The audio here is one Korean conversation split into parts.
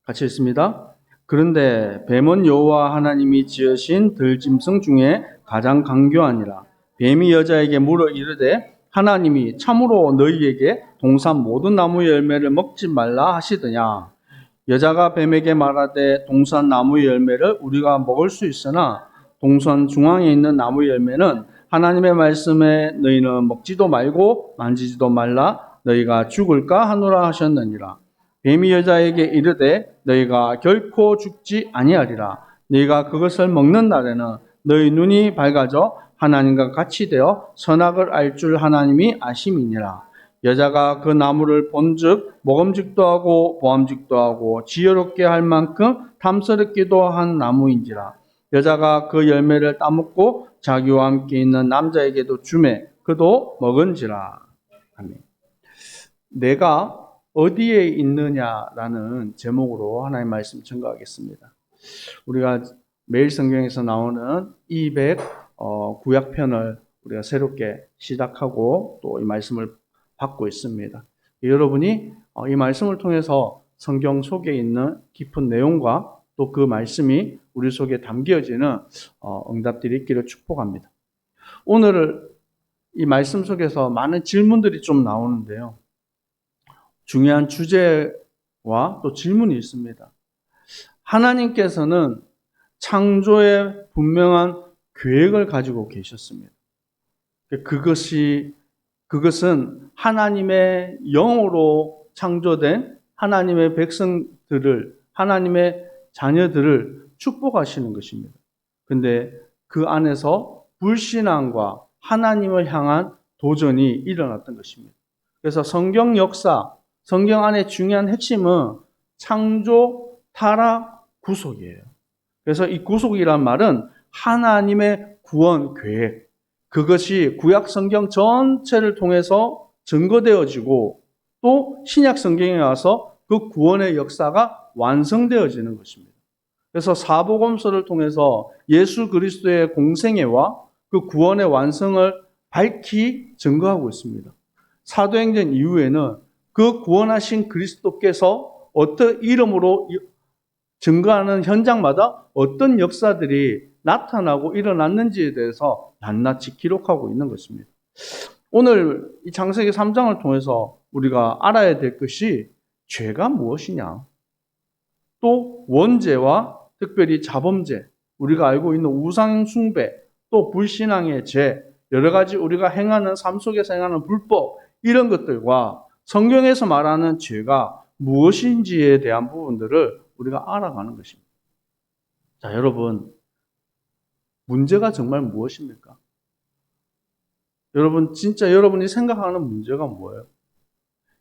같이 읽습니다. 그런데 뱀은 여호와 하나님이 지으신 들짐승 중에 가장 강교하니라. 뱀이 여자에게 물어 이르되 하나님이 참으로 너희에게 동산 모든 나무의 열매를 먹지 말라 하시더냐. 여자가 뱀에게 말하되 동산 나무의 열매를 우리가 먹을 수 있으나 동산 중앙에 있는 나무의 열매는 하나님의 말씀에 너희는 먹지도 말고 만지지도 말라 너희가 죽을까 하노라 하셨느니라. 뱀이 여자에게 이르되 너희가 결코 죽지 아니하리라. 너희가 그것을 먹는 날에는 너희 눈이 밝아져 하나님과 같이 되어 선악을 알 줄 하나님이 아심이니라. 여자가 그 나무를 본즉 먹음직도 하고 보암직도 하고 지혜롭게 할 만큼 탐스럽기도 한 나무인지라. 여자가 그 열매를 따먹고 자기와 함께 있는 남자에게도 주매 그도 먹은지라. 아멘. 내가 어디에 있느냐라는 제목으로 하나님의 말씀 증거하겠습니다. 우리가 매일 성경에서 나오는 200 구약편을 우리가 새롭게 시작하고 또 이 말씀을 받고 있습니다. 여러분이 이 말씀을 통해서 성경 속에 있는 깊은 내용과 또 그 말씀이 우리 속에 담겨지는 응답들이 있기를 축복합니다. 오늘 이 말씀 속에서 많은 질문들이 좀 나오는데요. 중요한 주제와 또 질문이 있습니다. 하나님께서는 창조에 분명한 계획을 가지고 계셨습니다. 그것은 하나님의 영으로 창조된 하나님의 백성들을, 하나님의 자녀들을 축복하시는 것입니다. 근데 그 안에서 불신앙과 하나님을 향한 도전이 일어났던 것입니다. 그래서 성경 역사, 성경 안의 중요한 핵심은 창조, 타락, 구속이에요. 그래서 이 구속이란 말은 하나님의 구원 계획, 그것이 구약 성경 전체를 통해서 증거되어지고 또 신약 성경에 와서 그 구원의 역사가 완성되어지는 것입니다. 그래서 사복음서를 통해서 예수 그리스도의 공생애와 그 구원의 완성을 밝히 증거하고 있습니다. 사도행전 이후에는 그 구원하신 그리스도께서 어떤 이름으로 증거하는 현장마다 어떤 역사들이 나타나고 일어났는지에 대해서 낱낱이 기록하고 있는 것입니다. 오늘 이 창세기 3장을 통해서 우리가 알아야 될 것이 죄가 무엇이냐, 또 원죄와 특별히 자범죄, 우리가 알고 있는 우상 숭배, 또 불신앙의 죄, 여러 가지 우리가 행하는 삶 속에서 행하는 불법, 이런 것들과 성경에서 말하는 죄가 무엇인지에 대한 부분들을 우리가 알아가는 것입니다. 자, 여러분, 문제가 정말 무엇입니까? 여러분, 진짜 여러분이 생각하는 문제가 뭐예요?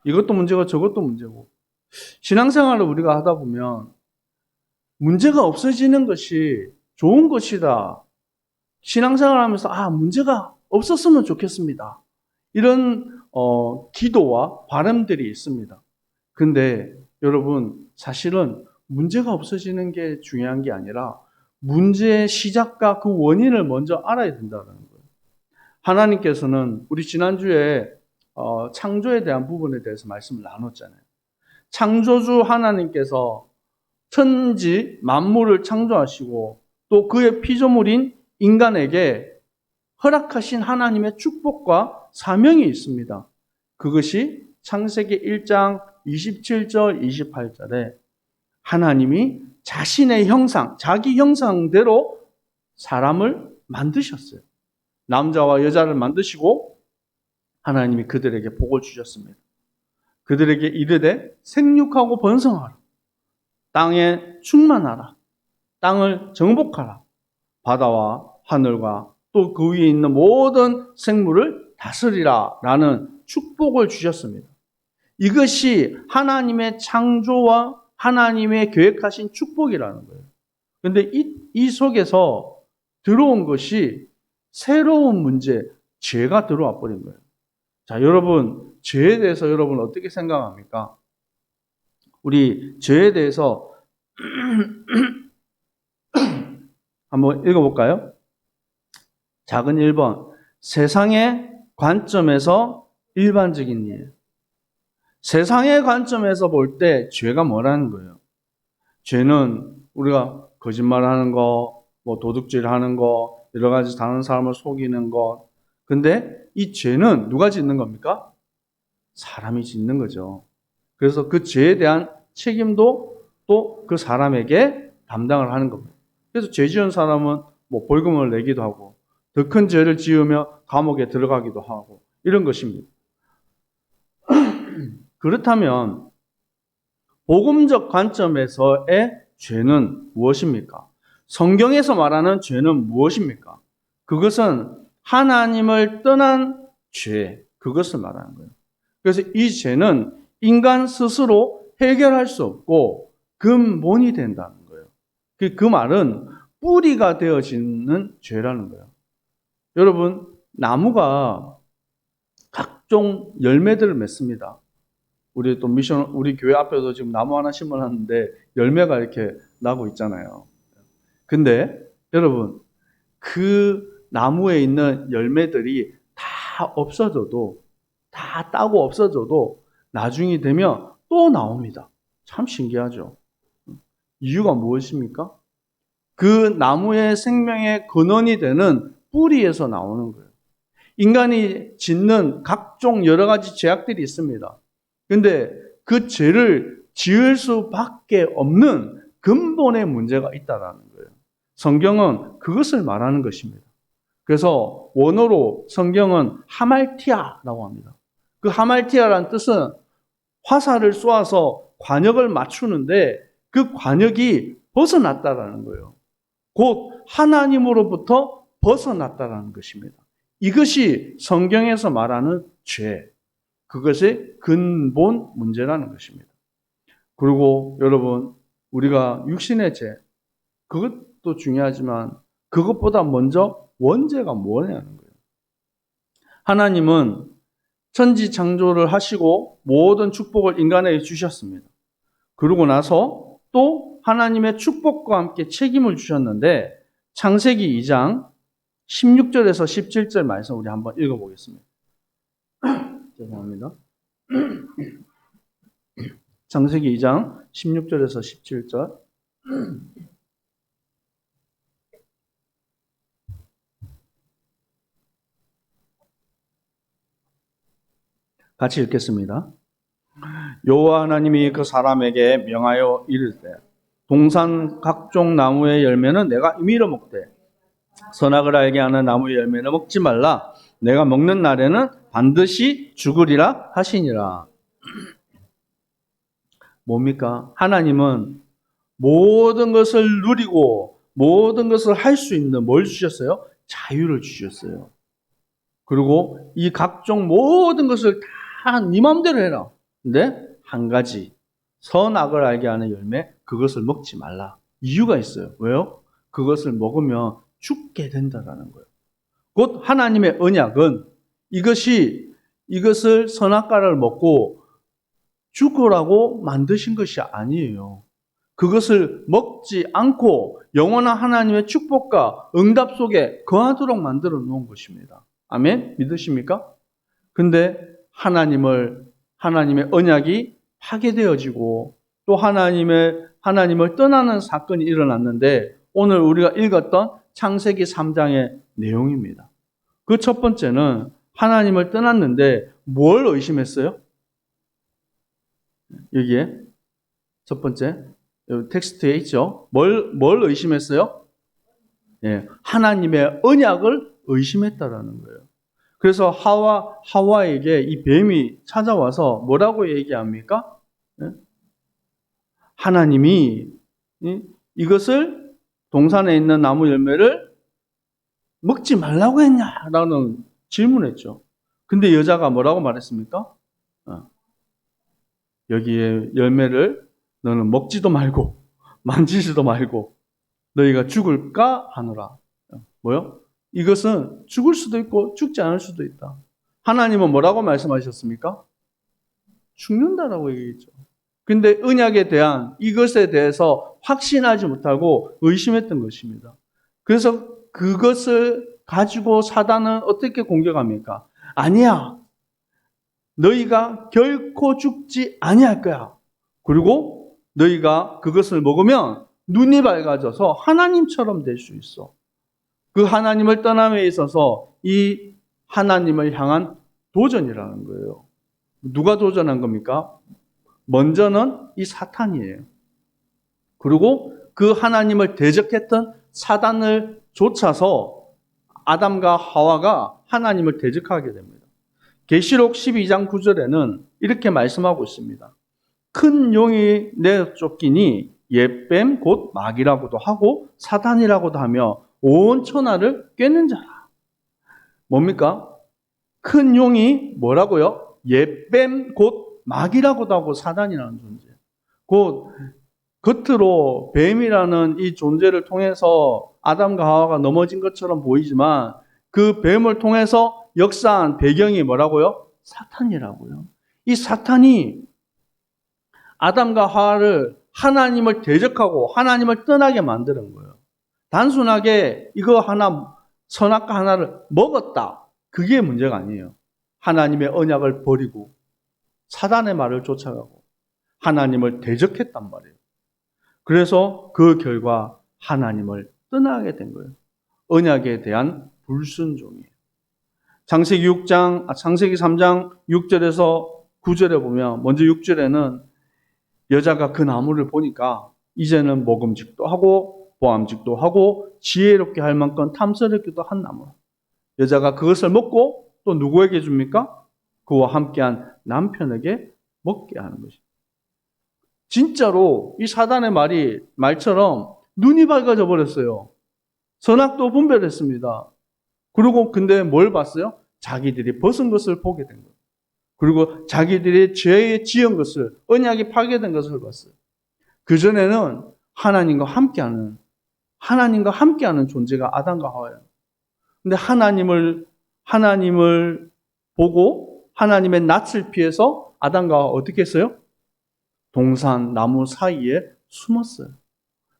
이것도 문제고 저것도 문제고. 신앙생활을 우리가 하다 보면 문제가 없어지는 것이 좋은 것이다. 신앙생활을 하면서 문제가 없었으면 좋겠습니다. 이런 기도와 바람들이 있습니다. 근데 여러분, 사실은 문제가 없어지는 게 중요한 게 아니라 문제의 시작과 그 원인을 먼저 알아야 된다는 거예요. 하나님께서는 우리 지난주에 창조에 대한 부분에 대해서 말씀을 나눴잖아요. 창조주 하나님께서 천지 만물을 창조하시고 또 그의 피조물인 인간에게 허락하신 하나님의 축복과 사명이 있습니다. 그것이 창세기 1장 27절, 28절에 하나님이 자신의 형상, 자기 형상대로 사람을 만드셨어요. 남자와 여자를 만드시고 하나님이 그들에게 복을 주셨습니다. 그들에게 이르되 생육하고 번성하라. 땅에 충만하라. 땅을 정복하라. 바다와 하늘과 또 그 위에 있는 모든 생물을 다스리라 라는 축복을 주셨습니다. 이것이 하나님의 창조와 하나님의 계획하신 축복이라는 거예요. 그런데 이 속에서 들어온 것이 새로운 문제, 죄가 들어와 버린 거예요. 자, 여러분, 죄에 대해서 여러분 어떻게 생각합니까? 우리 죄에 대해서 한번 읽어볼까요? 작은 1번, 세상의 관점에서 일반적인 일. 세상의 관점에서 볼 때 죄가 뭐라는 거예요? 죄는 우리가 거짓말하는 거, 뭐 도둑질하는 거, 여러 가지 다른 사람을 속이는 것. 근데 이 죄는 누가 짓는 겁니까? 사람이 짓는 거죠. 그래서 그 죄에 대한 책임도 또 그 사람에게 담당을 하는 겁니다. 그래서 죄 지은 사람은 뭐 벌금을 내기도 하고 더 큰 죄를 지으며 감옥에 들어가기도 하고 이런 것입니다. 그렇다면 복음적 관점에서의 죄는 무엇입니까? 성경에서 말하는 죄는 무엇입니까? 그것은 하나님을 떠난 죄, 그것을 말하는 거예요. 그래서 이 죄는 인간 스스로 해결할 수 없고 근본이 된다는 거예요. 그 말은 뿌리가 되어지는 죄라는 거예요. 여러분, 나무가 각종 열매들을 맺습니다. 우리 또 우리 교회 앞에도 지금 나무 하나 심어놨는데 열매가 이렇게 나고 있잖아요. 근데 여러분, 그 나무에 있는 열매들이 다 없어져도, 다 따고 없어져도 나중이 되면 또 나옵니다. 참 신기하죠. 이유가 무엇입니까? 그 나무의 생명의 근원이 되는 뿌리에서 나오는 거예요. 인간이 짓는 각종 여러 가지 죄악들이 있습니다. 근데 그 죄를 지을 수밖에 없는 근본의 문제가 있다라는 거예요. 성경은 그것을 말하는 것입니다. 그래서 원어로 성경은 하말티아라고 합니다. 그 하말티아라는 뜻은 화살을 쏘아서 관역을 맞추는데 그 관역이 벗어났다라는 거예요. 곧 하나님으로부터 벗어났다라는 것입니다. 이것이 성경에서 말하는 죄, 그것의 근본 문제라는 것입니다. 그리고 여러분, 우리가 육신의 죄, 그것도 중요하지만 그것보다 먼저 원죄가 뭐냐는 거예요. 하나님은 천지 창조를 하시고 모든 축복을 인간에게 주셨습니다. 그러고 나서 또 하나님의 축복과 함께 책임을 주셨는데 창세기 2장 16절에서 17절 말씀 우리 한번 읽어보겠습니다. 죄송합니다. 창세기 2장 16절에서 17절. 같이 읽겠습니다. 여호와 하나님이 그 사람에게 명하여 이르되 동산 각종 나무의 열매는 내가 임의로 먹되 선악을 알게 하는 나무의 열매는 먹지 말라. 내가 먹는 날에는 반드시 죽으리라 하시니라. 뭡니까? 하나님은 모든 것을 누리고 모든 것을 할 수 있는 뭘 주셨어요? 자유를 주셨어요. 그리고 이 각종 모든 것을 다 네 마음대로 해라. 근데 한 가지, 선악을 알게 하는 열매, 그것을 먹지 말라. 이유가 있어요. 왜요? 그것을 먹으면 죽게 된다라는 거예요. 곧 하나님의 언약은 이것을 선악과를 먹고 죽으라고 만드신 것이 아니에요. 그것을 먹지 않고 영원한 하나님의 축복과 응답 속에 거하도록 만들어 놓은 것입니다. 아멘? 믿으십니까? 근데 하나님의 언약이 파괴되어지고 또 하나님을 떠나는 사건이 일어났는데 오늘 우리가 읽었던 창세기 3장의 내용입니다. 그 첫 번째는 하나님을 떠났는데 뭘 의심했어요? 여기에 첫 번째 여기 텍스트에 있죠. 뭘 의심했어요? 예, 하나님의 언약을 의심했다라는 거예요. 그래서 하와에게 이 뱀이 찾아와서 뭐라고 얘기합니까? 예? 하나님이 이것을 동산에 있는 나무 열매를 먹지 말라고 했냐라는 질문했죠. 근데 여자가 뭐라고 말했습니까? 여기에 열매를 너는 먹지도 말고 만지지도 말고 너희가 죽을까 하노라. 뭐요? 이것은 죽을 수도 있고 죽지 않을 수도 있다. 하나님은 뭐라고 말씀하셨습니까? 죽는다라고 얘기했죠. 근데 언약에 대한 이것에 대해서 확신하지 못하고 의심했던 것입니다. 그래서 그것을 가지고 사단은 어떻게 공격합니까? 아니야. 너희가 결코 죽지 아니할 거야. 그리고 너희가 그것을 먹으면 눈이 밝아져서 하나님처럼 될 수 있어. 그 하나님을 떠남에 있어서 이 하나님을 향한 도전이라는 거예요. 누가 도전한 겁니까? 먼저는 이 사탄이에요. 그리고 그 하나님을 대적했던 사단을 쫓아서 아담과 하와가 하나님을 대적하게 됩니다. 계시록 12장 9절에는 이렇게 말씀하고 있습니다. 큰 용이 내쫓기니 옛뱀 곧 마귀라고도 하고 사단이라고도 하며 온 천하를 꿰는 자라. 뭡니까? 큰 용이 뭐라고요? 옛뱀 곧 마귀라고도 하고 사단이라는 존재. 곧 겉으로 뱀이라는 이 존재를 통해서 아담과 하와가 넘어진 것처럼 보이지만 그 뱀을 통해서 역사한 배경이 뭐라고요? 사탄이라고요. 이 사탄이 아담과 하와를 하나님을 대적하고 하나님을 떠나게 만드는 거예요. 단순하게 이거 하나, 선악과 하나를 먹었다. 그게 문제가 아니에요. 하나님의 언약을 버리고 사단의 말을 쫓아가고 하나님을 대적했단 말이에요. 그래서 그 결과 하나님을 떠나게 된 거예요. 언약에 대한 불순종이에요. 창세기 3장 6절에서 9절에 보면 먼저 6절에는 여자가 그 나무를 보니까 이제는 먹음직도 하고 보암직도 하고 지혜롭게 할 만큼 탐스럽기도 한 나무. 여자가 그것을 먹고 또 누구에게 줍니까? 그와 함께한 남편에게 먹게 하는 것입니다. 진짜로 이 사단의 말처럼 눈이 밝아져 버렸어요. 선악도 분별했습니다. 그리고 근데 뭘 봤어요? 자기들이 벗은 것을 보게 된 거예요. 그리고 자기들이 죄에 지은 것을, 언약이 파괴된 것을 봤어요. 그전에는 하나님과 함께하는 존재가 아담과 하와예요. 근데 하나님을 보고 하나님의 낯을 피해서 아담과 하와 어떻게 했어요? 동산, 나무 사이에 숨었어요.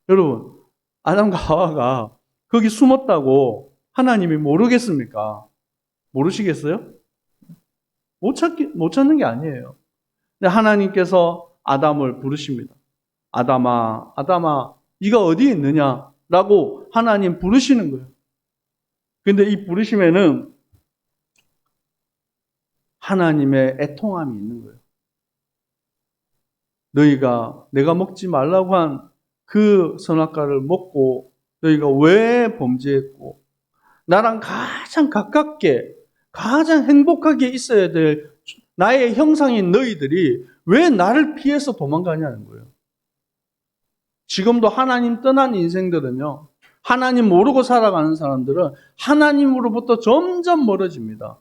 여러분, 아담과 하와가 거기 숨었다고 하나님이 모르겠습니까? 모르시겠어요? 못 찾는 게 아니에요. 근데 하나님께서 아담을 부르십니다. 아담아, 네가 어디에 있느냐? 라고 하나님 부르시는 거예요. 근데 이 부르심에는 하나님의 애통함이 있는 거예요. 내가 먹지 말라고 한 그 선악과를 먹고 너희가 왜 범죄했고 나랑 가장 가깝게 가장 행복하게 있어야 될 나의 형상인 너희들이 왜 나를 피해서 도망가냐는 거예요. 지금도 하나님 떠난 인생들은요, 하나님 모르고 살아가는 사람들은 하나님으로부터 점점 멀어집니다.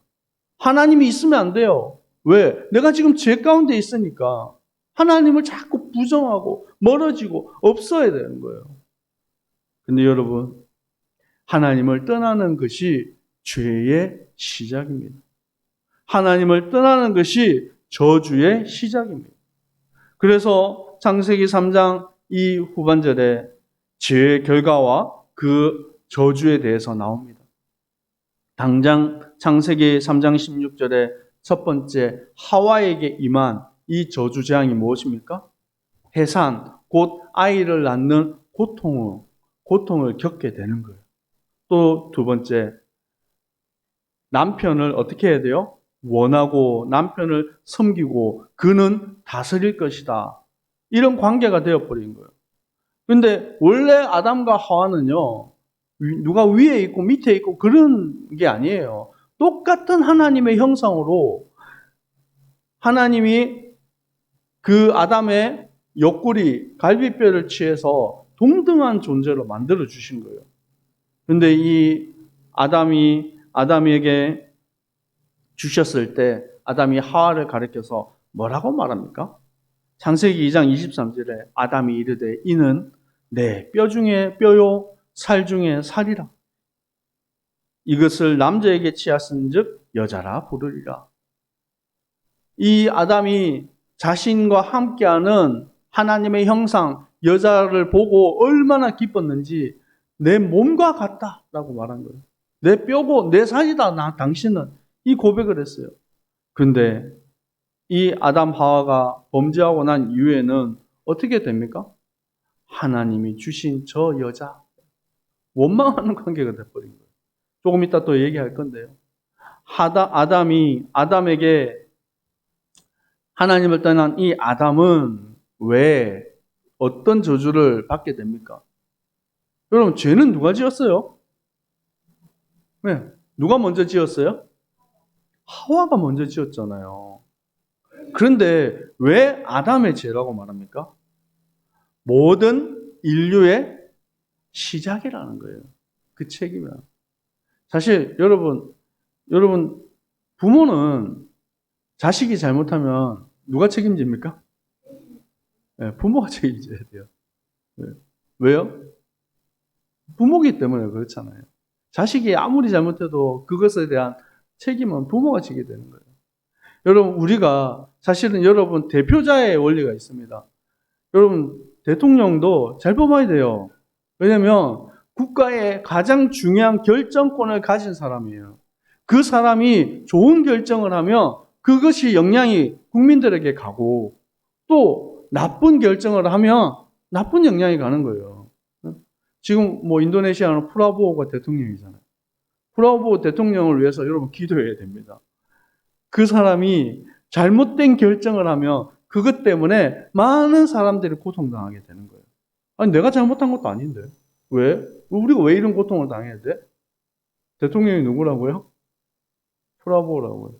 하나님이 있으면 안 돼요. 왜? 내가 지금 죄 가운데 있으니까 하나님을 자꾸 부정하고 멀어지고 없어야 되는 거예요. 근데 여러분, 하나님을 떠나는 것이 죄의 시작입니다. 하나님을 떠나는 것이 저주의 시작입니다. 그래서 창세기 3장 이 후반절에 죄의 결과와 그 저주에 대해서 나옵니다. 당장 창세기 3장 16절에 첫 번째 하와에게 임한 이 저주 재앙이 무엇입니까? 해산, 곧 아이를 낳는 고통을 겪게 되는 거예요. 또 두 번째, 남편을 어떻게 해야 돼요? 원하고 남편을 섬기고 그는 다스릴 것이다. 이런 관계가 되어버린 거예요. 근데 원래 아담과 하와는요, 누가 위에 있고 밑에 있고 그런 게 아니에요. 똑같은 하나님의 형상으로 하나님이 그 아담의 옆구리, 갈비뼈를 취해서 동등한 존재로 만들어 주신 거예요. 근데 이 아담에게 주셨을 때 아담이 하와를 가리켜서 뭐라고 말합니까? 창세기 2장 23절에 아담이 이르되 이는 내 뼈 중에 뼈요 살 중에 살이라. 이것을 남자에게 취하신즉 여자라 부르리라. 이 아담이 자신과 함께하는 하나님의 형상 여자를 보고 얼마나 기뻤는지 내 몸과 같다라고 말한 거예요. 내 뼈고 내 살이다 당신은, 이 고백을 했어요. 그런데 이 아담 하와가 범죄하고 난 이후에는 어떻게 됩니까? 하나님이 주신 저 여자, 원망하는 관계가 돼버린 거예요. 조금 이따 또 얘기할 건데요. 아담에게 하나님을 떠난 이 아담은 왜 어떤 저주를 받게 됩니까? 여러분, 죄는 누가 지었어요? 네. 누가 먼저 지었어요? 하와가 먼저 지었잖아요. 그런데 왜 아담의 죄라고 말합니까? 모든 인류의 시작이라는 거예요. 그 책임은. 사실 여러분 부모는 자식이 잘못하면 누가 책임집니까? 네, 부모가 책임져야 돼요. 네. 왜요? 부모기 때문에 그렇잖아요. 자식이 아무리 잘못해도 그것에 대한 책임은 부모가 지게 되는 거예요. 여러분, 우리가 사실은 여러분 대표자의 원리가 있습니다. 여러분, 대통령도 잘 뽑아야 돼요. 왜냐면 국가의 가장 중요한 결정권을 가진 사람이에요. 그 사람이 좋은 결정을 하면 그것이 영향이 국민들에게 가고, 또 나쁜 결정을 하면 나쁜 영향이 가는 거예요. 지금 뭐 인도네시아는 프라보오가 대통령이잖아요. 프라보오 대통령을 위해서 여러분 기도해야 됩니다. 그 사람이 잘못된 결정을 하면 그것 때문에 많은 사람들이 고통당하게 되는 거예요. 아니, 내가 잘못한 것도 아닌데. 왜? 우리가 왜 이런 고통을 당해야 돼? 대통령이 누구라고요? 프라보라고요.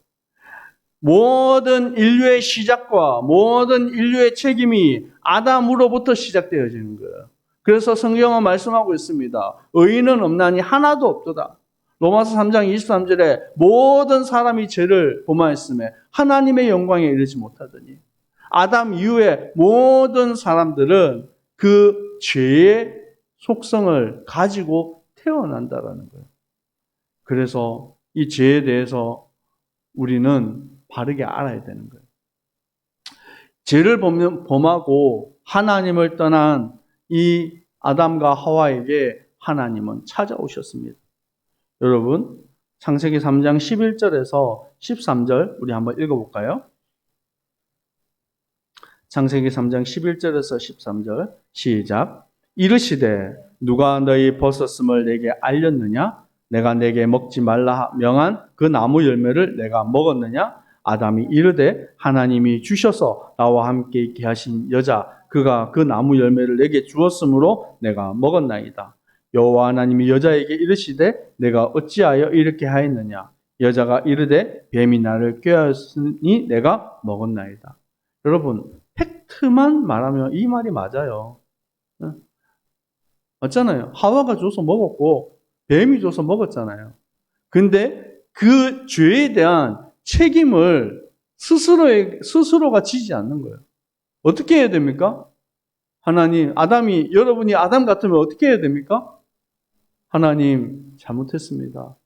모든 인류의 시작과 모든 인류의 책임이 아담으로부터 시작되어지는 거예요. 그래서 성경은 말씀하고 있습니다. 의인은 없나니 하나도 없도다. 로마서 3장 23절에 모든 사람이 죄를 범하였음에 하나님의 영광에 이르지 못하더니, 아담 이후에 모든 사람들은 그 죄의 속성을 가지고 태어난다라는 거예요. 그래서 이 죄에 대해서 우리는 바르게 알아야 되는 거예요. 죄를 범하고 하나님을 떠난 이 아담과 하와에게 하나님은 찾아오셨습니다. 여러분, 창세기 3장 11절에서 13절 우리 한번 읽어볼까요? 창세기 3장 11절에서 13절 시작. 이르시되 누가 너희 벗었음을 내게 알렸느냐? 내가 내게 먹지 말라 명한 그 나무 열매를 내가 먹었느냐? 아담이 이르되 하나님이 주셔서 나와 함께 있게 하신 여자 그가 그 나무 열매를 내게 주었으므로 내가 먹었나이다. 여호와 하나님이 여자에게 이르시되 내가 어찌하여 이렇게 하였느냐? 여자가 이르되 뱀이 나를 꾀하였으니 내가 먹었나이다. 여러분, 팩트만 말하면 이 말이 맞아요. 맞잖아요. 하와가 줘서 먹었고 뱀이 줘서 먹었잖아요. 근데 그 죄에 대한 책임을 스스로가 지지 않는 거예요. 어떻게 해야 됩니까? 하나님, 여러분이 아담 같으면 어떻게 해야 됩니까? 하나님, 잘못했습니다.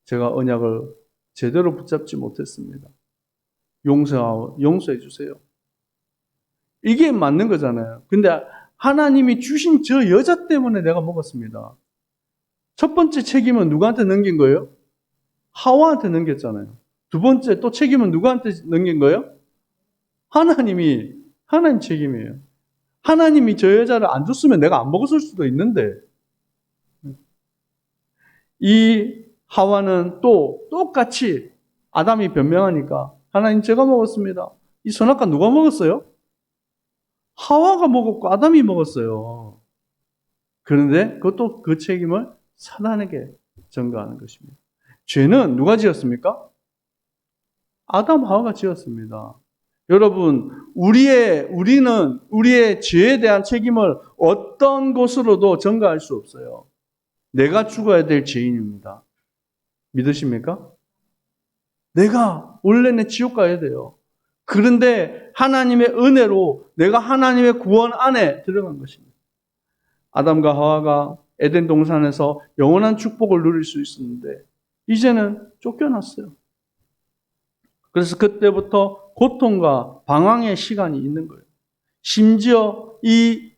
제가 언약을 제대로 붙잡지 못했습니다. 용서해 주세요. 이게 맞는 거잖아요. 근데 하나님이 주신 저 여자 때문에 내가 먹었습니다. 첫 번째 책임은 누구한테 넘긴 거예요? 하와한테 넘겼잖아요. 두 번째 또 책임은 누구한테 넘긴 거예요? 하나님 책임이에요. 하나님이 저 여자를 안 줬으면 내가 안 먹었을 수도 있는데, 이 하와는 또 똑같이 아담이 변명하니까 하나님 제가 먹었습니다. 이 선악과 누가 먹었어요? 하와가 먹었고 아담이 먹었어요. 그런데 그것도 그 책임을 사단에게 전가하는 것입니다. 죄는 누가 지었습니까? 아담 하와가 지었습니다. 여러분, 우리는 우리의 죄에 대한 책임을 어떤 것으로도 전가할 수 없어요. 내가 죽어야 될 죄인입니다. 믿으십니까? 내가 원래는 지옥 가야 돼요. 그런데 하나님의 은혜로 내가 하나님의 구원 안에 들어간 것입니다. 아담과 하와가 에덴 동산에서 영원한 축복을 누릴 수 있었는데 이제는 쫓겨났어요. 그래서 그때부터 고통과 방황의 시간이 있는 거예요. 심지어 이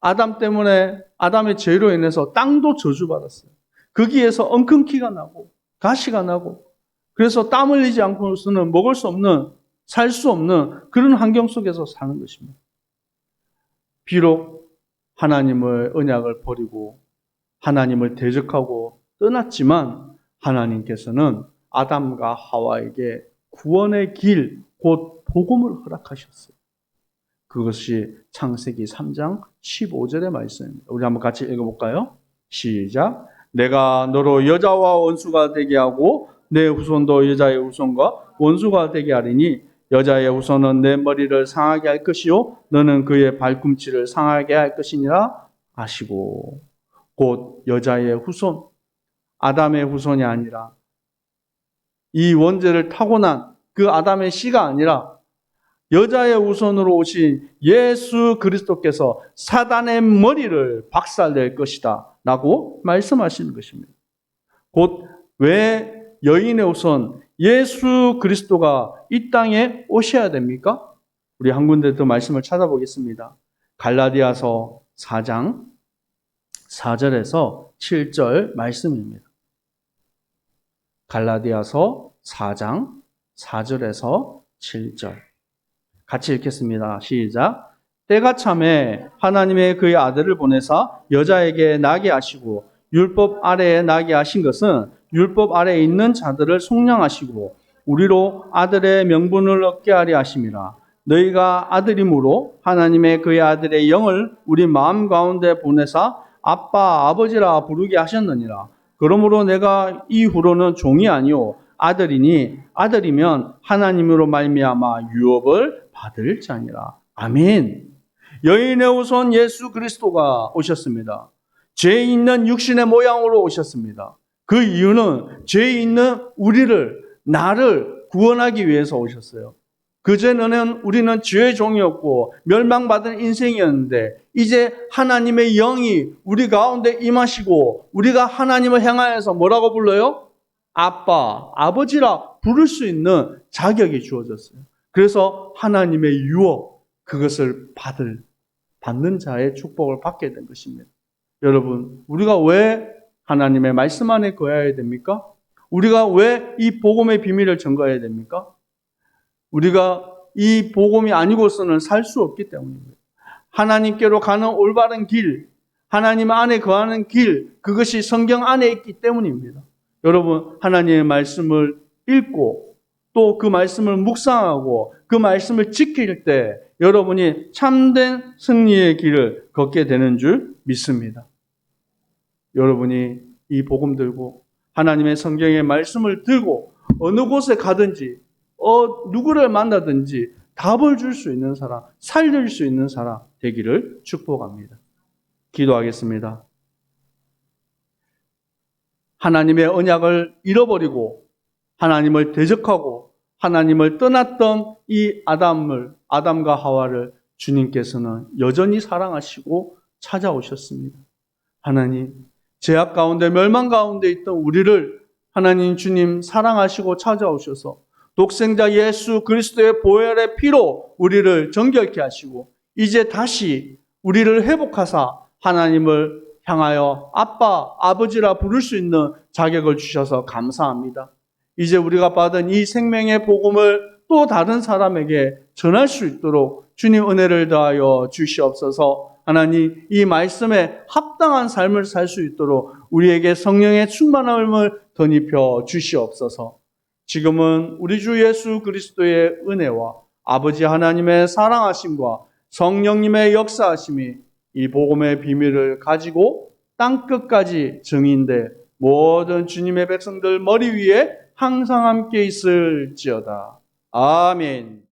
아담 때문에 아담의 죄로 인해서 땅도 저주받았어요. 거기에서 엉겅퀴가 나고 가시가 나고 그래서 땀 흘리지 않고서는 먹을 수 없는 살 수 없는 그런 환경 속에서 사는 것입니다. 비록 하나님의 언약을 버리고 하나님을 대적하고 떠났지만 하나님께서는 아담과 하와에게 구원의 길, 곧 복음을 허락하셨어요. 그것이 창세기 3장 15절의 말씀입니다. 우리 한번 같이 읽어볼까요? 시작. 내가 너로 여자와 원수가 되게 하고 내 후손도 여자의 후손과 원수가 되게 하리니 여자의 후손은 내 머리를 상하게 할 것이요 너는 그의 발꿈치를 상하게 할 것이니라 하시고, 곧 여자의 후손, 아담의 후손이 아니라 이 원죄를 타고난 그 아담의 씨가 아니라 여자의 후손으로 오신 예수 그리스도께서 사단의 머리를 박살낼 것이다 라고 말씀하시는 것입니다. 곧 왜 여인의 후손 예수 그리스도가 이 땅에 오셔야 됩니까? 우리 한 군데 더 말씀을 찾아보겠습니다. 갈라디아서 4장 4절에서 7절 말씀입니다. 갈라디아서 4장 4절에서 7절 같이 읽겠습니다. 시작. 때가 참에 하나님의 그의 아들을 보내사 여자에게 나게 하시고 율법 아래에 나게 하신 것은 율법 아래에 있는 자들을 속량하시고 우리로 아들의 명분을 얻게 하려 하심이라. 너희가 아들이므로 하나님의 그의 아들의 영을 우리 마음 가운데 보내사 아빠 아버지라 부르게 하셨느니라. 그러므로 내가 이후로는 종이 아니요 아들이니 아들이면 하나님으로 말미암아 유업을 받을 자니라. 아멘. 여인의 후손 예수 그리스도가 오셨습니다. 죄 있는 육신의 모양으로 오셨습니다. 그 이유는 죄 있는 나를 구원하기 위해서 오셨어요. 그전에는 우리는 죄의 종이었고 멸망받은 인생이었는데 이제 하나님의 영이 우리 가운데 임하시고 우리가 하나님을 향하여서 뭐라고 불러요? 아빠, 아버지라 부를 수 있는 자격이 주어졌어요. 그래서 하나님의 유업, 그것을 받는 자의 축복을 받게 된 것입니다. 여러분, 우리가 왜 하나님의 말씀 안에 거해야 됩니까? 우리가 왜 이 복음의 비밀을 전가해야 됩니까? 우리가 이 복음이 아니고서는 살 수 없기 때문입니다. 하나님께로 가는 올바른 길, 하나님 안에 거하는 길, 그것이 성경 안에 있기 때문입니다. 여러분, 하나님의 말씀을 읽고 또 그 말씀을 묵상하고 그 말씀을 지킬 때 여러분이 참된 승리의 길을 걷게 되는 줄 믿습니다. 여러분이 이 복음 들고 하나님의 성경의 말씀을 들고 어느 곳에 가든지 누구를 만나든지 답을 줄 수 있는 사람, 살릴 수 있는 사람 되기를 축복합니다. 기도하겠습니다. 하나님의 언약을 잃어버리고 하나님을 대적하고 하나님을 떠났던 이 아담과 하와를 주님께서는 여전히 사랑하시고 찾아오셨습니다. 하나님, 죄악 가운데 멸망 가운데 있던 우리를 하나님 주님 사랑하시고 찾아오셔서 독생자 예수 그리스도의 보혈의 피로 우리를 정결케 하시고 이제 다시 우리를 회복하사 하나님을 향하여 아빠, 아버지라 부를 수 있는 자격을 주셔서 감사합니다. 이제 우리가 받은 이 생명의 복음을 또 다른 사람에게 전할 수 있도록 주님 은혜를 더하여 주시옵소서. 하나님, 이 말씀에 합당한 삶을 살 수 있도록 우리에게 성령의 충만함을 덧입혀 주시옵소서. 지금은 우리 주 예수 그리스도의 은혜와 아버지 하나님의 사랑하심과 성령님의 역사하심이 이 복음의 비밀을 가지고 땅끝까지 증인돼 모든 주님의 백성들 머리 위에 항상 함께 있을지어다. 아멘.